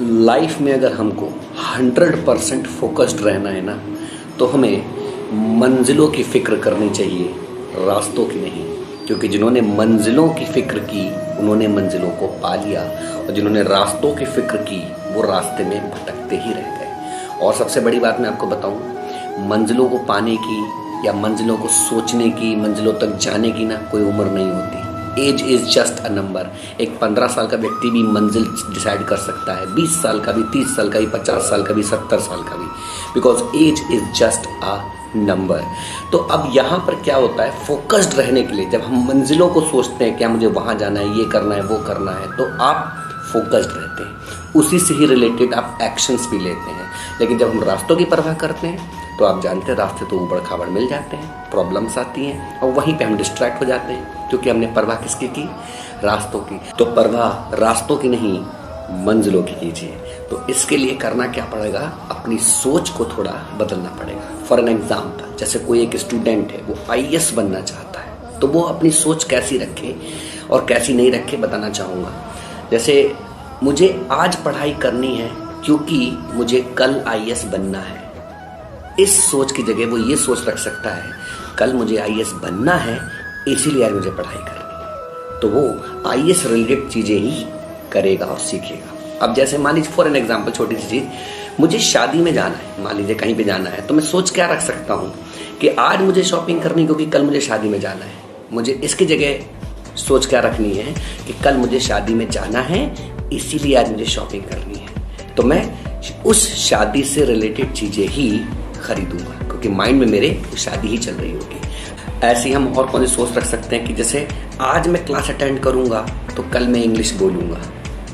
Life में अगर हमको 100% फोकस्ड रहना है ना, तो हमें मंजिलों की फ़िक्र करनी चाहिए, रास्तों की नहीं। क्योंकि जिन्होंने मंजिलों की फ़िक्र की उन्होंने मंजिलों को पा लिया, और जिन्होंने रास्तों की फ़िक्र की वो रास्ते में भटकते ही रह गए। और सबसे बड़ी बात मैं आपको बताऊं, मंजिलों को पाने की या मंजिलों को सोचने की, मंजिलों तक जाने की ना कोई उम्र नहीं होती। Age is just a number. एक 15 साल का व्यक्ति भी मंजिल डिसाइड कर सकता है, 20 साल का भी, 30 साल का भी, 50 साल का भी, 70 साल का भी, because age is just a number. तो अब यहाँ पर क्या होता है, फोकस्ड रहने के लिए जब हम मंजिलों को सोचते हैं, क्या मुझे वहाँ जाना है, ये करना है, वो करना है, तो आप फोकस्ड रहते हैं, उसी से ही रिलेटेड आप एक्शंस भी लेते हैं। लेकिन जब हम रास्तों की परवाह करते हैं तो आप जानते हैं रास्ते तो ऊबड़ खाबड़ मिल जाते हैं, प्रॉब्लम्स आती हैं, और वहीं पे हम डिस्ट्रैक्ट हो जाते हैं, क्योंकि हमने परवाह किसकी की, रास्तों की। तो परवाह रास्तों की नहीं, मंजिलों की कीजिए। तो इसके लिए करना क्या पड़ेगा, अपनी सोच को थोड़ा बदलना पड़ेगा। फॉर एन एग्जाम्पल, जैसे कोई एक स्टूडेंट है, वो IAS बनना चाहता है, तो वो अपनी सोच कैसी रखे और कैसी नहीं रखे बताना चाहूँगा। जैसे मुझे आज पढ़ाई करनी है क्योंकि मुझे कल IAS बनना है, इस सोच की जगह वो ये सोच रख सकता है, कल मुझे IAS बनना है इसीलिए आज मुझे पढ़ाई करनी है, तो वो IAS रिलेटेड चीज़ें ही करेगा और सीखेगा। अब जैसे मान लीजिए फॉर एन एग्जाम्पल, छोटी सी चीज़, मुझे शादी में जाना है, मान लीजिए कहीं पे जाना है, तो मैं सोच क्या रख सकता हूँ कि आज मुझे शॉपिंग करनी क्योंकि कल मुझे शादी में जाना है। मुझे इसकी जगह सोच क्या रखनी है कि कल मुझे शादी में जाना है इसीलिए आज मुझे शॉपिंग करनी है, तो मैं उस शादी से रिलेटेड चीज़ें ही खरीदूंगा, क्योंकि माइंड में मेरे शादी ही चल रही होगी। ऐसे ही हम और कौन सी सोच रख सकते हैं कि जैसे आज मैं क्लास अटेंड करूंगा तो कल मैं इंग्लिश बोलूंगा,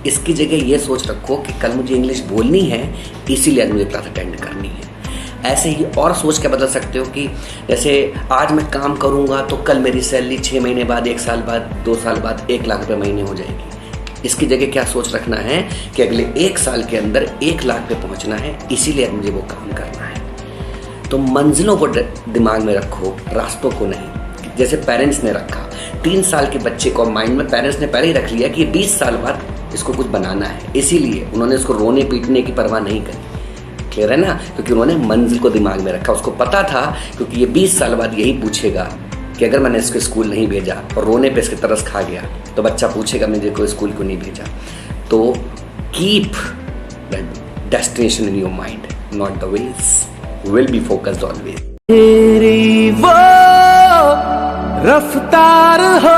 इसकी जगह ये सोच रखो कि कल मुझे इंग्लिश बोलनी है इसीलिए आज मुझे क्लास अटेंड करनी है। ऐसे ही और सोच के बदल सकते हो कि जैसे आज मैं काम करूंगा तो कल मेरी सैलरी 6 महीने बाद, 1 साल बाद, 2 साल बाद 1 लाख रुपये महीने हो जाएगी। इसकी जगह क्या सोच रखना है कि अगले 1 साल के अंदर 1 लाख पे पहुंचना है, इसीलिए मुझे वो काम करना है। तो मंजिलों को दिमाग में रखो, रास्तों को नहीं। जैसे पेरेंट्स ने रखा, 3 साल के बच्चे को माइंड में पेरेंट्स ने पहले ही रख लिया कि 20 साल बाद इसको कुछ बनाना है, इसीलिए उन्होंने इसको रोने पीटने की परवाह नहीं करी। क्लियर है ना, क्योंकि उन्होंने मंजिल को दिमाग में रखा। उसको पता था क्योंकि ये 20 साल बाद यही पूछेगा कि अगर मैंने इसको स्कूल नहीं भेजा और रोने पे इसके तरस खा गया तो बच्चा पूछेगा मुझे कोई स्कूल क्यों नहीं भेजा। तो keep the destination in your mind, not the ways, will be focused always। तेरी वो रफ्तार हो